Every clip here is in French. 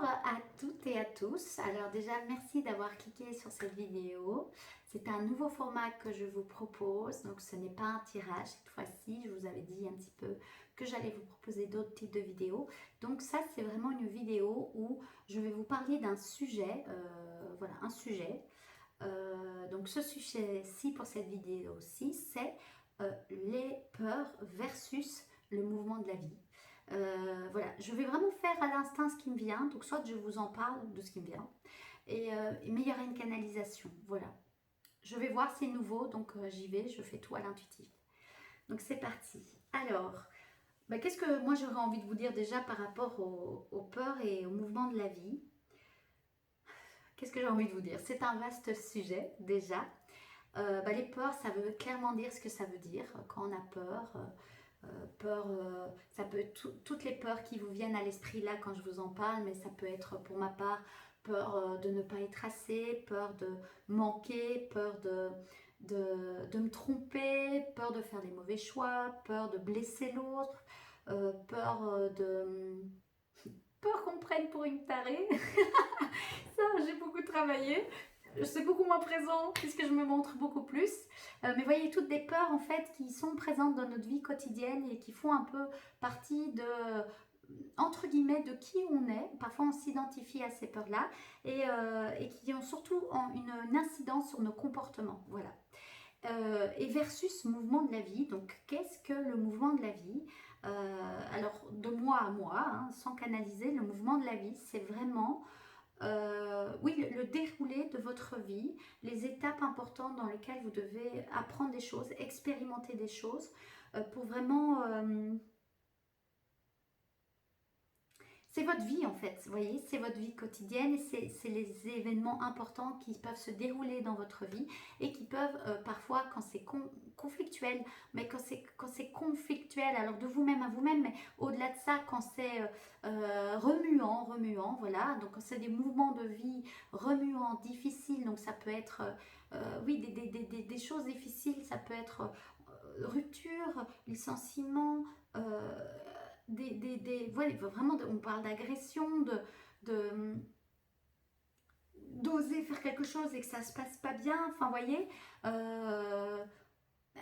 à toutes et à tous. Alors déjà, merci d'avoir cliqué sur cette vidéo. C'est un nouveau format que je vous propose. Donc ce n'est pas un tirage cette fois-ci. Je vous avais dit un petit peu que j'allais vous proposer d'autres types de vidéos. Donc ça, c'est vraiment une vidéo où je vais vous parler d'un sujet. Voilà, un sujet. Donc ce sujet-ci pour cette vidéo-ci, c'est les peurs versus le mouvement de la vie. Voilà, je vais vraiment faire à l'instinct ce qui me vient, donc soit je vous en parle de ce qui me vient, mais il y aura une canalisation, voilà. Je vais voir, c'est nouveau, donc j'y vais, je fais tout à l'intuitif. Donc c'est parti. Alors, qu'est-ce que moi j'aurais envie de vous dire déjà par rapport aux peurs et au mouvement de la vie? Qu'est-ce que j'ai envie de vous dire? C'est un vaste sujet déjà. Les peurs, ça veut clairement dire ce que ça veut dire quand on a peur. Peur, ça peut être toutes les peurs qui vous viennent à l'esprit là quand je vous en parle, mais ça peut être pour ma part peur de ne pas être assez, peur de manquer, peur de me tromper, peur de faire des mauvais choix, peur de blesser l'autre, peur qu'on me prenne pour une tarée. Ça, j'ai beaucoup travaillé. C'est beaucoup moins présent puisque je me montre beaucoup plus. Mais voyez, toutes des peurs en fait qui sont présentes dans notre vie quotidienne et qui font un peu partie de, entre guillemets, de qui on est. Parfois on s'identifie à ces peurs-là et qui ont surtout une incidence sur nos comportements. Voilà. Et versus mouvement de la vie. Donc qu'est-ce que le mouvement de la vie? Alors de moi à moi, hein, sans canaliser, le mouvement de la vie, c'est vraiment oui, le déroulé de votre vie, les étapes importantes dans lesquelles vous devez apprendre des choses, expérimenter des choses, pour vraiment... c'est votre vie en fait, vous voyez, c'est votre vie quotidienne et c'est les événements importants qui peuvent se dérouler dans votre vie et qui peuvent parfois, quand c'est conflictuel, mais quand c'est conflictuel, alors de vous-même à vous-même, mais au-delà de ça, quand c'est remuant, voilà, donc quand c'est des mouvements de vie remuants, difficiles, donc ça peut être, oui, des choses difficiles, ça peut être rupture, licenciement, voilà, vraiment, on parle d'agression, d'oser faire quelque chose et que ça se passe pas bien, enfin, vous voyez,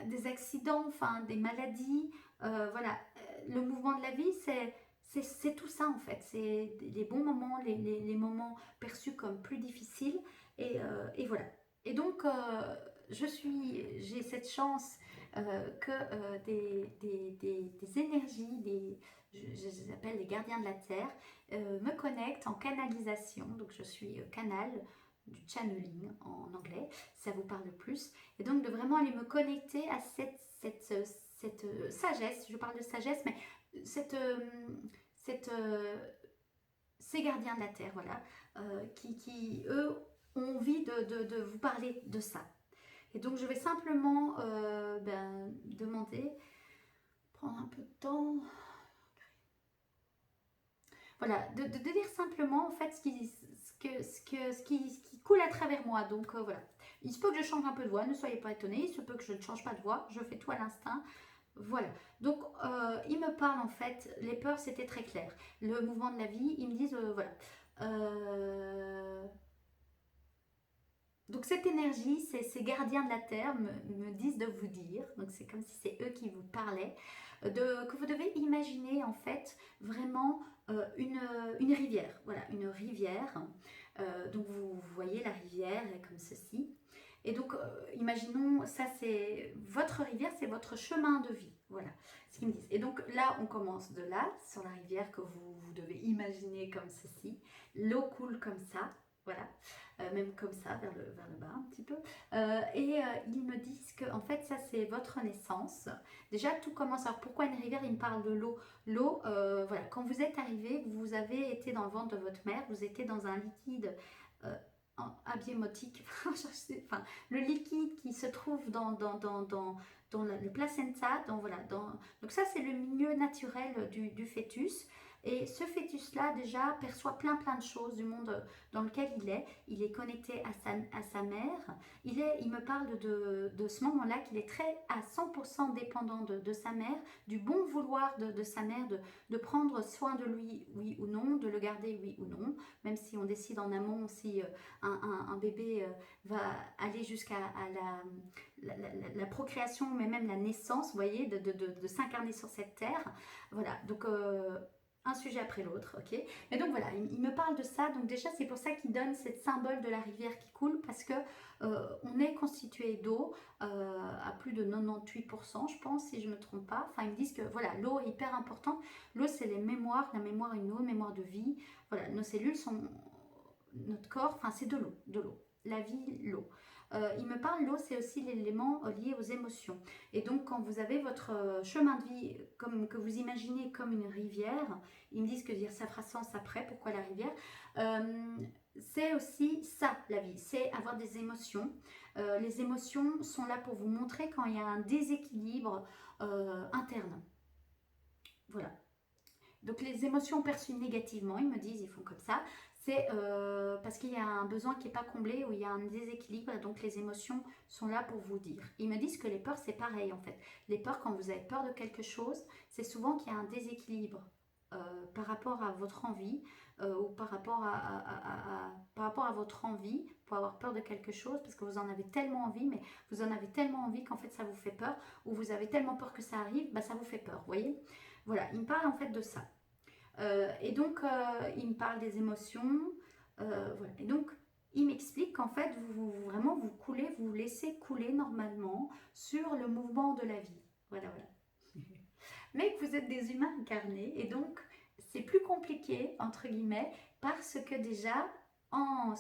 des accidents, enfin, des maladies, voilà, le mouvement de la vie, c'est tout ça en fait, c'est les bons moments, les moments perçus comme plus difficiles, et voilà. Et donc, j'ai cette chance que des énergies, je les appelle les gardiens de la Terre, me connectent en canalisation. Donc je suis canal, du channeling en anglais, si ça vous parle plus. Et donc de vraiment aller me connecter à cette sagesse, je parle de sagesse, mais ces gardiens de la Terre, voilà, qui eux, ont envie de vous parler de ça. Et donc je vais simplement demander, prendre un peu de temps, voilà, de dire simplement en fait ce qui coule à travers moi. Donc voilà, il se peut que je change un peu de voix, ne soyez pas étonnés, il se peut que je ne change pas de voix, je fais tout à l'instinct. Voilà, donc il me parle en fait, les peurs c'était très clair, le mouvement de la vie, ils me disent voilà. Donc cette énergie, ces gardiens de la Terre me disent de vous dire, donc c'est comme si c'est eux qui vous parlaient, que vous devez imaginer en fait vraiment une rivière, voilà, une rivière. Donc vous voyez la rivière comme ceci. Et donc imaginons, ça c'est votre rivière, c'est votre chemin de vie, voilà ce qu'ils me disent. Et donc là on commence de là, sur la rivière que vous devez imaginer comme ceci. L'eau coule comme ça. Voilà, même comme ça, vers le bas un petit peu. Ils me disent que en fait, ça c'est votre naissance. Déjà, tout commence. Alors pourquoi une rivière? Il me parle de l'eau. L'eau, voilà, quand vous êtes arrivé, vous avez été dans le ventre de votre mère, vous étiez dans un liquide abiemotique, enfin, le liquide qui se trouve dans le placenta. Donc ça, c'est le milieu naturel du fœtus. Et ce fœtus-là, déjà, perçoit plein de choses du monde dans lequel il est. Il est connecté à sa mère. Il me parle de ce moment-là qu'il est très à 100% dépendant de sa mère, du bon vouloir de sa mère, de prendre soin de lui, oui ou non, de le garder, oui ou non, même si on décide en amont si un bébé va aller jusqu'à la procréation, mais même la naissance, vous voyez, de s'incarner sur cette terre. Voilà, donc un sujet après l'autre, ok. Mais donc voilà, il me parle de ça, donc déjà c'est pour ça qu'il donne cette symbole de la rivière qui coule, parce que on est constitué d'eau à plus de 98%, je pense, si je ne me trompe pas. Enfin, ils me disent que voilà, l'eau est hyper importante. L'eau, c'est les mémoires, la mémoire est une eau, mémoire de vie. Voilà, nos cellules sont, notre corps, enfin c'est de l'eau, la vie, l'eau. Il me parle, l'eau, c'est aussi l'élément lié aux émotions. Et donc, quand vous avez votre chemin de vie, comme que vous imaginez comme une rivière, ils me disent que ça fera sens après, pourquoi la rivière, c'est aussi ça, la vie, c'est avoir des émotions. Les émotions sont là pour vous montrer quand il y a un déséquilibre interne. Voilà. Donc, les émotions perçues négativement, ils me disent, ils font comme ça, c'est parce qu'il y a un besoin qui n'est pas comblé ou il y a un déséquilibre, donc les émotions sont là pour vous dire. Ils me disent que les peurs, c'est pareil en fait. Les peurs, quand vous avez peur de quelque chose, c'est souvent qu'il y a un déséquilibre par rapport à votre envie ou par rapport par rapport à votre envie pour avoir peur de quelque chose, parce que vous en avez tellement envie, mais vous en avez tellement envie qu'en fait ça vous fait peur, ou vous avez tellement peur que ça arrive, bah, ça vous fait peur, vous voyez. Voilà, il me parle en fait de ça. Et donc, il me parle des émotions. Voilà. Et donc, il m'explique qu'en fait, vraiment, vous coulez, vous vous laissez couler normalement sur le mouvement de la vie. Voilà, voilà. Mais que vous êtes des humains incarnés. Et donc, c'est plus compliqué, entre guillemets, parce que déjà, dans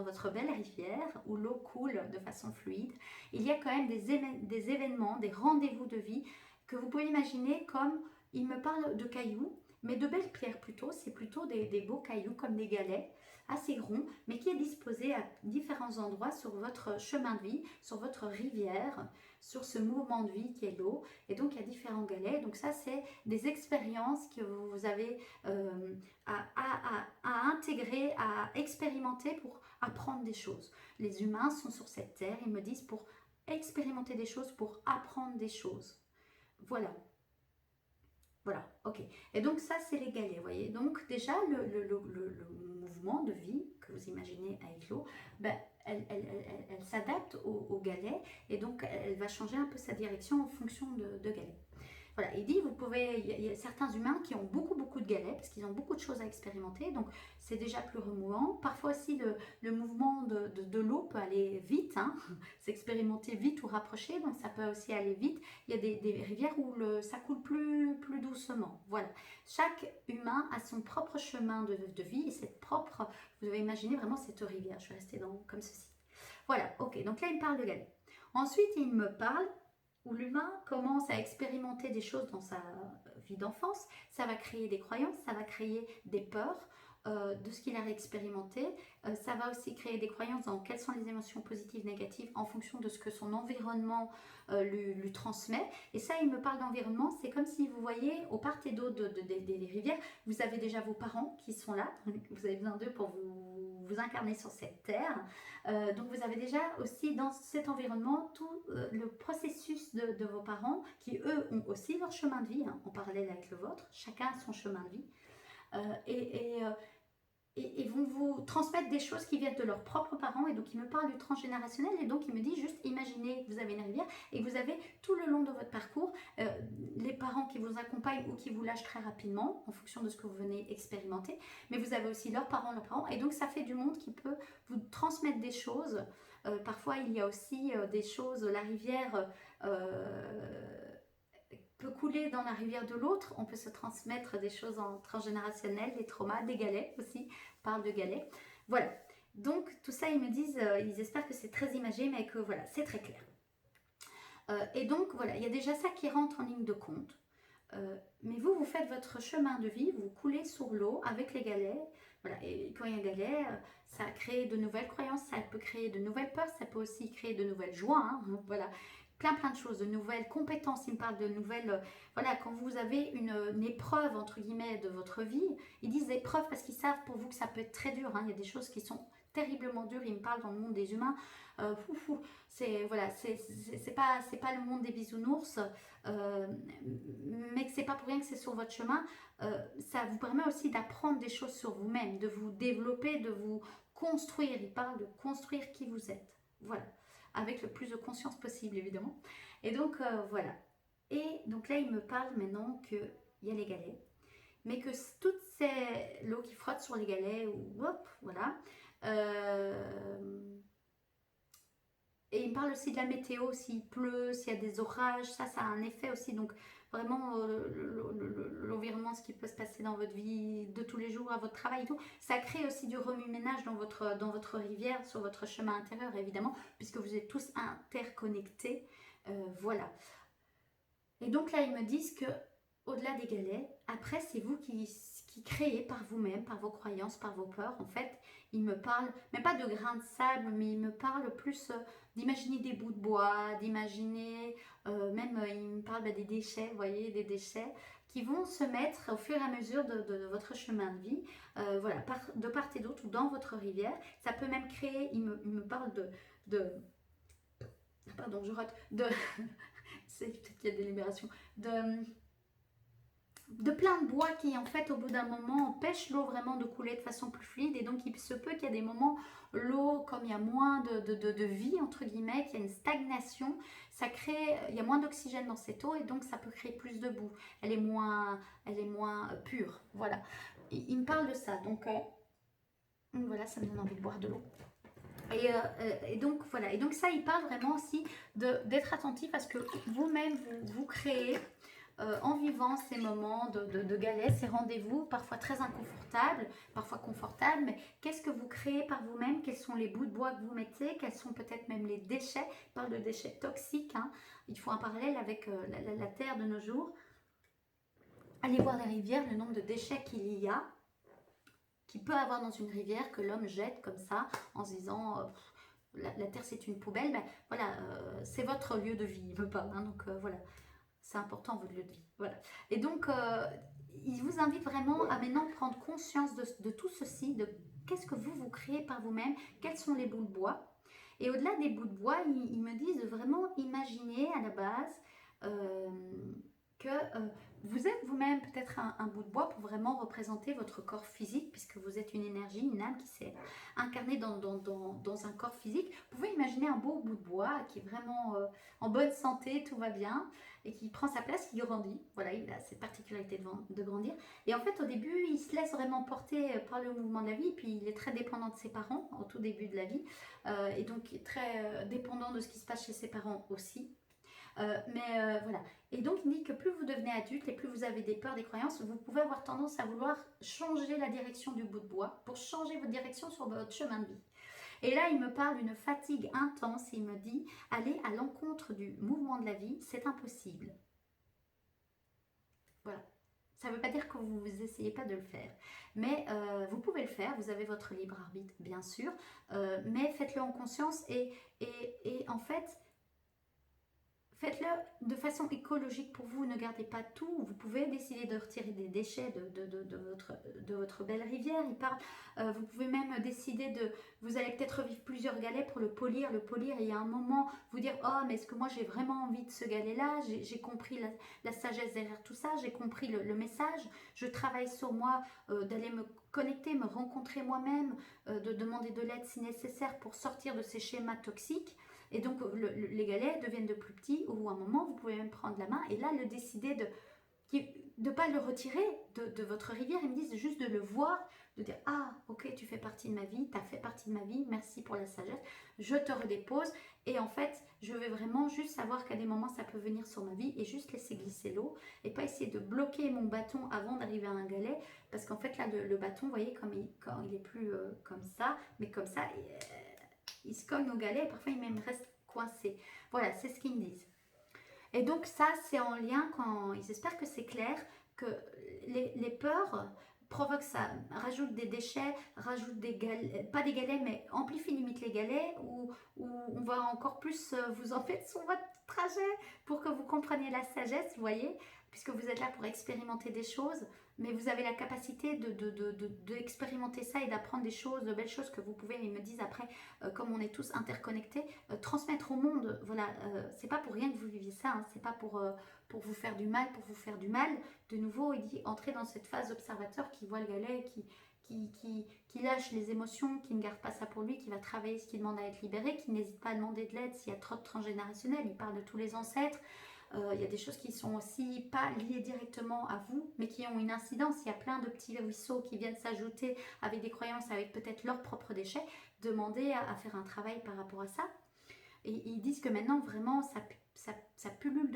votre belle rivière, où l'eau coule de façon fluide, il y a quand même des événements, des rendez-vous de vie que vous pouvez imaginer comme, il me parle de cailloux, mais de belles pierres plutôt, c'est plutôt des beaux cailloux comme des galets, assez ronds, mais qui est disposé à différents endroits sur votre chemin de vie, sur votre rivière, sur ce mouvement de vie qui est l'eau. Et donc il y a différents galets. Donc ça, c'est des expériences que vous avez à intégrer, à expérimenter pour apprendre des choses. Les humains sont sur cette terre, ils me disent, pour expérimenter des choses, pour apprendre des choses. Voilà. Voilà, ok. Et donc ça, c'est les galets, vous voyez. Donc déjà, le mouvement de vie que vous imaginez avec l'eau, ben, elle s'adapte au galet et donc elle va changer un peu sa direction en fonction de galet. Voilà, il dit, il y a certains humains qui ont beaucoup de galets parce qu'ils ont beaucoup de choses à expérimenter, donc c'est déjà plus remuant. Parfois aussi, le mouvement de l'eau peut aller vite, hein, s'expérimenter vite ou rapprocher, donc ça peut aussi aller vite. Il y a des rivières où ça coule plus doucement. Voilà, chaque humain a son propre chemin de vie et cette propre, vous devez imaginer vraiment cette rivière. Je vais rester comme ceci. Voilà, ok, donc là il me parle de galets. Ensuite, il me parle où l'humain commence à expérimenter des choses dans sa vie d'enfance, ça va créer des croyances, ça va créer des peurs de ce qu'il a expérimenté, ça va aussi créer des croyances dans quelles sont les émotions positives, négatives en fonction de ce que son environnement lui transmet. Et ça, il me parle d'environnement, c'est comme si vous voyez au part et d'autre des rivières, vous avez déjà vos parents qui sont là, vous avez besoin d'eux pour vous incarner sur cette terre. Donc vous avez déjà aussi dans cet environnement tout le processus de vos parents qui eux ont aussi leur chemin de vie, hein, en parallèle avec le vôtre, chacun a son chemin de vie, et vont vous transmettre des choses qui viennent de leurs propres parents. Et donc il me parle du transgénérationnel et donc il me dit juste imaginez que vous avez une rivière et que vous avez tout le long de votre parcours les parents qui vous accompagnent ou qui vous lâchent très rapidement en fonction de ce que vous venez expérimenter, mais vous avez aussi leurs parents et donc ça fait du monde qui peut vous transmettre des choses. Parfois il y a aussi des choses, la rivière peut couler dans la rivière de l'autre, on peut se transmettre des choses en transgénérationnel, des traumas, des galets aussi, on parle de galets. Voilà, donc tout ça ils me disent, ils espèrent que c'est très imagé, mais que voilà, c'est très clair. Et donc voilà, il y a déjà ça qui rentre en ligne de compte. Mais vous faites votre chemin de vie, vous coulez sur l'eau avec les galets. Voilà, et quand il y a un galet, ça crée de nouvelles croyances, ça peut créer de nouvelles peurs, ça peut aussi créer de nouvelles joies. Hein, voilà. plein de choses, de nouvelles compétences. Il me parle de nouvelles, voilà, quand vous avez une épreuve, entre guillemets, de votre vie, ils disent épreuve parce qu'ils savent pour vous que ça peut être très dur, hein. Il y a des choses qui sont terriblement dures, il me parle dans le monde des humains, c'est voilà, c'est pas le monde des bisounours, euh, mais que c'est pas pour rien que c'est sur votre chemin. Ça vous permet aussi d'apprendre des choses sur vous-même, de vous développer, de vous construire. Il parle de construire qui vous êtes, voilà, avec le plus de conscience possible évidemment. Et donc voilà. Et donc là il me parle maintenant qu'il y a les galets, mais que toutes ces l'eau qui frotte sur les galets, ou hop, voilà. Et il me parle aussi de la météo, s'il pleut, s'il y a des orages, ça a un effet aussi. Donc vraiment l'environnement, ce qui peut se passer dans votre vie de tous les jours, à votre travail et tout, ça crée aussi du remue-ménage dans votre rivière, sur votre chemin intérieur évidemment, puisque vous êtes tous interconnectés. Voilà. Et donc là, ils me disent que au-delà des galets, après, c'est vous qui créez par vous-même, par vos croyances, par vos peurs. En fait, il me parle, mais pas de grains de sable, mais il me parle plus d'imaginer des bouts de bois, d'imaginer, même il me parle des déchets, vous voyez, des déchets qui vont se mettre au fur et à mesure de votre chemin de vie, voilà, de part et d'autre ou dans votre rivière. Ça peut même créer, il me parle pardon, je rate, c'est peut-être qu'il y a des libérations, de plein de bois qui en fait au bout d'un moment empêchent l'eau vraiment de couler de façon plus fluide, et donc il se peut qu'il y a des moments l'eau, comme il y a moins de vie entre guillemets, qu'il y a une stagnation, ça crée, il y a moins d'oxygène dans cette eau et donc ça peut créer plus de boue, elle est moins pure, voilà. Il me parle de ça, donc voilà, ça me donne envie de boire de l'eau. Et donc voilà, et donc ça il parle vraiment aussi d'être attentif à ce que vous-même vous créez en vivant ces moments de galère, ces rendez-vous parfois très inconfortables, parfois confortables, mais qu'est-ce que vous créez par vous-même, quels sont les bouts de bois que vous mettez, quels sont peut-être même les déchets, il parle de déchets toxiques, hein. Il faut un parallèle avec la Terre de nos jours. Allez voir les rivières, le nombre de déchets qu'il y a, qu'il peut avoir dans une rivière, que l'homme jette comme ça, en se disant... la Terre c'est une poubelle, ben voilà, c'est votre lieu de vie, il veut pas, hein, donc voilà, c'est important votre lieu de vie, voilà. Et donc il vous invite vraiment à maintenant prendre conscience de tout ceci, de qu'est-ce que vous créez par vous-même, quels sont les bouts de bois, et au-delà des bouts de bois, ils me disent de vraiment imaginer à la base que vous êtes vous-même peut-être un bout de bois pour vraiment représenter votre corps physique, puisque vous êtes une énergie, une âme qui s'est incarnée dans un corps physique. Vous pouvez imaginer un beau bout de bois qui est vraiment en bonne santé, tout va bien, et qui prend sa place, qui grandit. Voilà, il a cette particularité de grandir. Et en fait, au début, il se laisse vraiment porter par le mouvement de la vie, puis il est très dépendant de ses parents au tout début de la vie, et donc très dépendant de ce qui se passe chez ses parents aussi. Voilà. Et donc, il dit que plus vous devenez adulte et plus vous avez des peurs, des croyances, vous pouvez avoir tendance à vouloir changer la direction du bout de bois pour changer votre direction sur votre chemin de vie. Et là, il me parle d'une fatigue intense et il me dit, aller à l'encontre du mouvement de la vie, c'est impossible. Voilà. Ça ne veut pas dire que vous n'essayez pas de le faire, mais vous pouvez le faire, vous avez votre libre arbitre, bien sûr, mais faites-le en conscience et en fait, faites-le de façon écologique pour vous, ne gardez pas tout. Vous pouvez décider de retirer des déchets de votre belle rivière. Il parle, vous pouvez même décider vous allez peut-être revivre plusieurs galets pour le polir, et il y a un moment, vous dire, oh mais est-ce que moi j'ai vraiment envie de ce galet-là, j'ai compris la sagesse derrière tout ça, j'ai compris le message, je travaille sur moi, d'aller me connecter, me rencontrer moi-même, de demander de l'aide si nécessaire pour sortir de ces schémas toxiques. Et donc les galets deviennent de plus petits, ou à un moment vous pouvez même prendre la main et là le décider de ne pas le retirer de votre rivière. Ils me disent juste de le voir, de dire ah ok, tu fais partie de ma vie, tu as fait partie de ma vie, merci pour la sagesse, je te redépose. Et en fait je vais vraiment juste savoir qu'à des moments ça peut venir sur ma vie et juste laisser glisser l'eau et pas essayer de bloquer mon bâton avant d'arriver à un galet, parce qu'en fait là le bâton, vous voyez, quand il est plus comme ça, mais comme ça, il se cogne au galet et parfois il même reste coincé. Voilà, c'est ce qu'ils me disent. Et donc ça, c'est en lien, quand ils espèrent que c'est clair, que les peurs provoque ça, rajoute des déchets, rajoute des galets, pas des galets, mais amplifie limite les galets, ou on va encore plus vous en faire sur votre trajet pour que vous compreniez la sagesse, vous voyez, puisque vous êtes là pour expérimenter des choses, mais vous avez la capacité d'expérimenter ça et d'apprendre des choses, de belles choses que vous pouvez, ils me disent après, comme on est tous interconnectés, transmettre au monde. Voilà, c'est pas pour rien que vous viviez ça, hein, c'est pas pour vous faire du mal, pour vous faire du mal. De nouveau, il dit entrer dans cette phase d'observateur qui voit le galet, qui lâche les émotions, qui ne garde pas ça pour lui, qui va travailler ce qui demande à être libéré, qui n'hésite pas à demander de l'aide s'il y a trop de transgénérationnel. Il parle de tous les ancêtres. Il y a des choses qui sont aussi pas liées directement à vous, mais qui ont une incidence. Il y a plein de petits ruisseaux qui viennent s'ajouter avec des croyances, avec peut-être leurs propres déchets. Demandez à faire un travail par rapport à ça. Et ils disent que maintenant, vraiment, ça pullule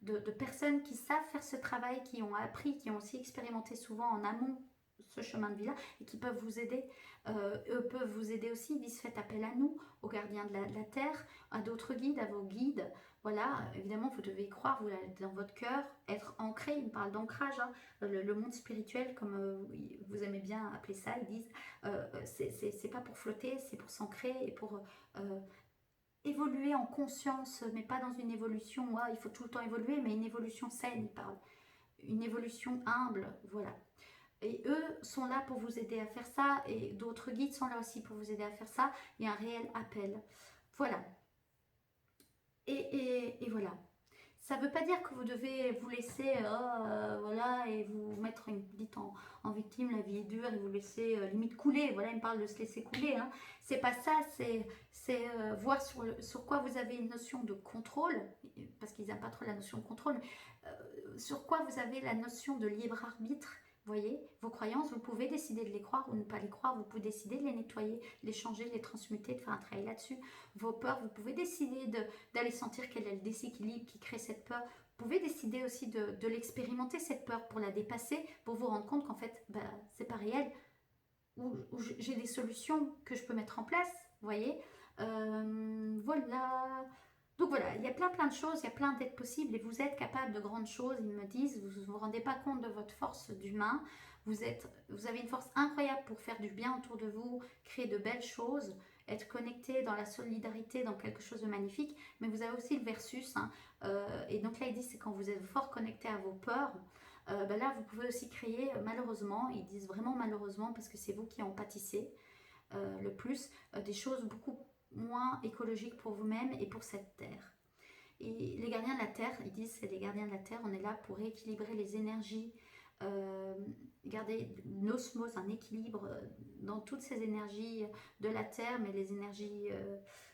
de personnes qui savent faire ce travail, qui ont appris, qui ont aussi expérimenté souvent en amont ce chemin de vie-là et qui peuvent vous aider. Eux peuvent vous aider aussi. Ils disent faites appel à nous, aux gardiens de la terre, à d'autres guides, à vos guides. Voilà, évidemment, vous devez y croire, vous dans votre cœur, être ancré. Ils me parlent d'ancrage, hein. Le monde spirituel, comme vous aimez bien appeler ça, ils disent c'est pas pour flotter, c'est pour s'ancrer et pour évoluer en conscience, mais pas dans une évolution, il faut tout le temps évoluer, mais une évolution saine, ils parlent. Une évolution humble, voilà. Et eux sont là pour vous aider à faire ça, et d'autres guides sont là aussi pour vous aider à faire ça. Il y a un réel appel. Voilà. Et voilà. Ça ne veut pas dire que vous devez vous laisser, voilà, et vous mettre en victime, la vie est dure, et vous laisser limite couler. Voilà, il me parle de se laisser couler. Hein. C'est pas ça, c'est voir sur quoi vous avez une notion de contrôle, parce qu'ils n'aiment pas trop la notion de contrôle, sur quoi vous avez la notion de libre arbitre. Vous voyez, vos croyances, vous pouvez décider de les croire ou ne pas les croire, vous pouvez décider de les nettoyer, de les changer, de les transmuter, de faire un travail là-dessus. Vos peurs, vous pouvez décider d'aller sentir quel est le déséquilibre qui crée cette peur. Vous pouvez décider aussi de l'expérimenter, cette peur, pour la dépasser, pour vous rendre compte qu'en fait, c'est pas réel, ou j'ai des solutions que je peux mettre en place, vous voyez. Voilà. Donc voilà, il y a plein de choses, il y a plein d'aides possibles et vous êtes capable de grandes choses, ils me disent, vous ne vous rendez pas compte de votre force d'humain, vous avez une force incroyable pour faire du bien autour de vous, créer de belles choses, être connecté dans la solidarité, dans quelque chose de magnifique, mais vous avez aussi le versus, hein, et donc là ils disent c'est quand vous êtes fort connecté à vos peurs, là vous pouvez aussi créer, malheureusement, ils disent vraiment malheureusement parce que c'est vous qui en pâtissez le plus, des choses beaucoup moins écologique pour vous-même et pour cette terre. Et les gardiens de la terre, ils disent c'est les gardiens de la terre, on est là pour rééquilibrer les énergies, garder une osmose, un équilibre dans toutes ces énergies de la terre, mais les énergies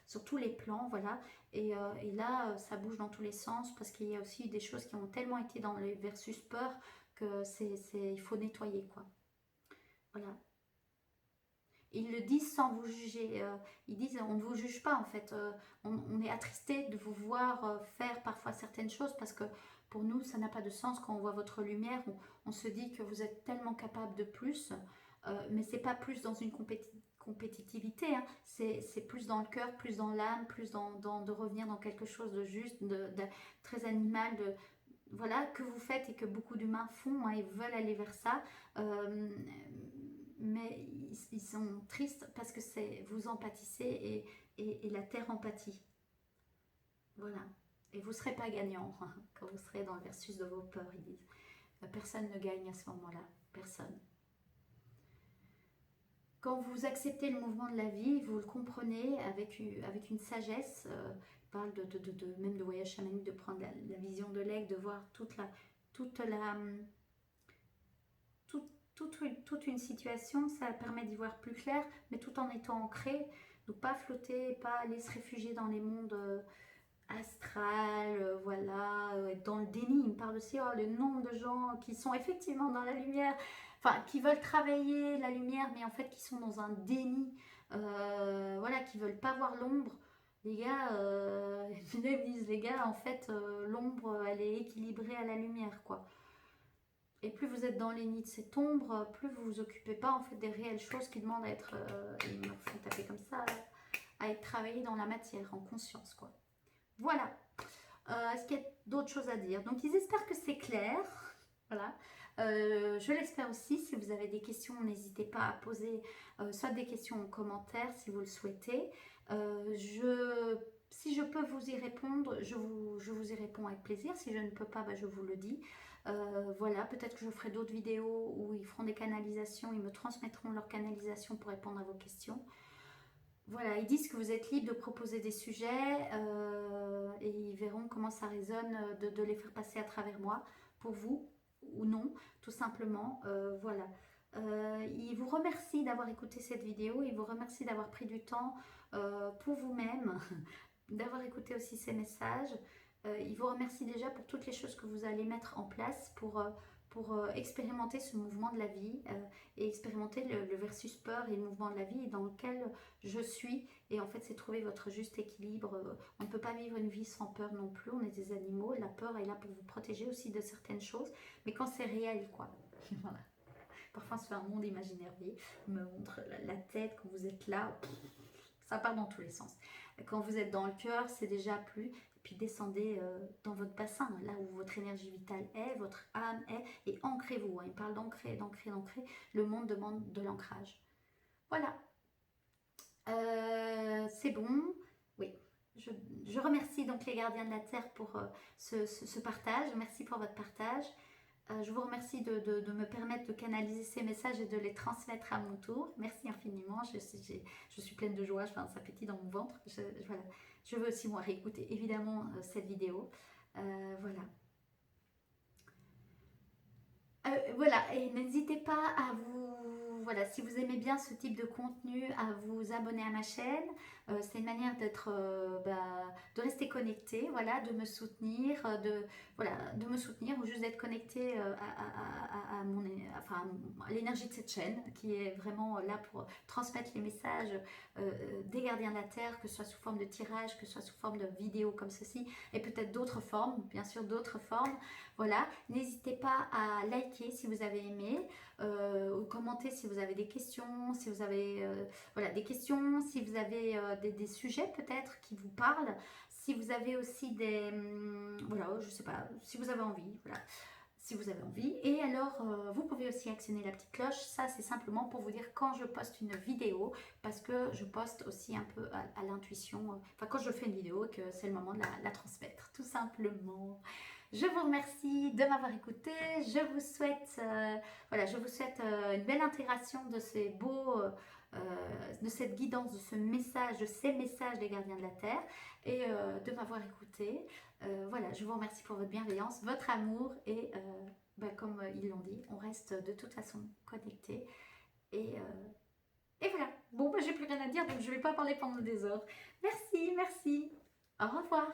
sur tous les plans, voilà. Et là, ça bouge dans tous les sens parce qu'il y a aussi des choses qui ont tellement été dans les versus peur que il faut nettoyer, quoi. Voilà. Ils le disent sans vous juger. Ils disent on ne vous juge pas en fait. On est attristé de vous voir faire parfois certaines choses parce que pour nous ça n'a pas de sens quand on voit votre lumière. On se dit que vous êtes tellement capable de plus. Mais c'est pas plus dans une compétitivité. Hein. C'est plus dans le cœur, plus dans l'âme, plus de revenir dans quelque chose de juste, de très animal, voilà, que vous faites et que beaucoup d'humains font, hein, ils veulent aller vers ça, mais ils sont tristes parce que vous empathissez et la terre empathie. Voilà. Et vous ne serez pas gagnant hein, quand vous serez dans le versus de vos peurs, ils disent. Personne ne gagne à ce moment-là. Personne. Quand vous acceptez le mouvement de la vie, vous le comprenez avec une sagesse. Il parle même de voyage chamanique, de prendre la vision de l'aigle, de voir toute une situation, ça permet d'y voir plus clair, mais tout en étant ancré. Donc pas flotter, pas aller se réfugier dans les mondes astral, voilà, être dans le déni. Il me parle aussi le nombre de gens qui sont effectivement dans la lumière, enfin qui veulent travailler la lumière, mais en fait qui sont dans un déni, voilà, qui veulent pas voir l'ombre. Les gars, ils me disent, les gars, en fait, l'ombre, elle est équilibrée à la lumière, quoi. Et plus vous êtes dans les nids de cette ombre, plus vous vous occupez pas en fait des réelles choses qui demandent à être, ils me font taper comme ça, à être travaillées dans la matière, en conscience, quoi. Voilà. Est-ce qu'il y a d'autres choses à dire? Donc ils espèrent que c'est clair. Voilà. Je l'espère aussi. Si vous avez des questions, n'hésitez pas à poser soit des questions en commentaire si vous le souhaitez. Si je peux vous y répondre, je vous y réponds avec plaisir. Si je ne peux pas, bah, je vous le dis. Voilà, peut-être que je ferai d'autres vidéos où ils feront des canalisations, ils me transmettront leur canalisation pour répondre à vos questions. Voilà, ils disent que vous êtes libre de proposer des sujets et ils verront comment ça résonne de les faire passer à travers moi, pour vous ou non, tout simplement. Voilà. Ils vous remercient d'avoir écouté cette vidéo, ils vous remercient d'avoir pris du temps pour vous-même, d'avoir écouté aussi ces messages. Ils vous remercient déjà pour toutes les choses que vous allez mettre en place pour expérimenter ce mouvement de la vie et expérimenter le versus peur et le mouvement de la vie dans lequel je suis. Et en fait, c'est trouver votre juste équilibre. On ne peut pas vivre une vie sans peur non plus. On est des animaux. La peur est là pour vous protéger aussi de certaines choses. Mais quand c'est réel, quoi. Voilà. Parfois, c'est un monde imaginaire. Il me montre la tête quand vous êtes là. Ça part dans tous les sens. Quand vous êtes dans le cœur, c'est déjà plus. Et puis descendez dans votre bassin, là où votre énergie vitale est, votre âme est, et ancrez-vous. Hein. Il parle d'ancrer, d'ancrer, d'ancrer. Le monde demande de l'ancrage. Voilà. C'est bon. Oui. Je remercie donc les gardiens de la Terre pour ce partage. Merci pour votre partage. Je vous remercie de me permettre de canaliser ces messages et de les transmettre à mon tour. Merci infiniment. Je suis pleine de joie. Ça pétille dans mon ventre. Voilà. Je veux aussi moi réécouter évidemment cette vidéo. Voilà. Voilà, et n'hésitez pas à voilà, si vous aimez bien ce type de contenu, à vous abonner à ma chaîne. C'est une manière de rester connecté, voilà, de me soutenir, de me soutenir ou juste d'être connecté à l'énergie de cette chaîne qui est vraiment là pour transmettre les messages des gardiens de la Terre, que ce soit sous forme de tirage, que ce soit sous forme de vidéos comme ceci, et peut-être d'autres formes, bien sûr d'autres formes. Voilà, n'hésitez pas à liker si vous avez aimé, ou commenter si vous avez des questions, si vous avez des questions, si vous avez des sujets peut-être qui vous parlent, si vous avez aussi je sais pas, si vous avez envie, voilà. Si vous avez envie. Et alors, vous pouvez aussi actionner la petite cloche. Ça, c'est simplement pour vous dire quand je poste une vidéo, parce que je poste aussi un peu à l'intuition. Enfin, quand je fais une vidéo, que c'est le moment de la transmettre, tout simplement. Je vous remercie de m'avoir écouté. Je vous souhaite, une belle intégration de ces de cette guidance, de ce message, de ces messages des gardiens de la Terre, et de m'avoir écouté. Voilà, je vous remercie pour votre bienveillance, votre amour, et comme ils l'ont dit, on reste de toute façon connectés. Et voilà. Bon, j'ai plus rien à dire, donc je ne vais pas parler pendant des heures. Merci, merci. Au revoir.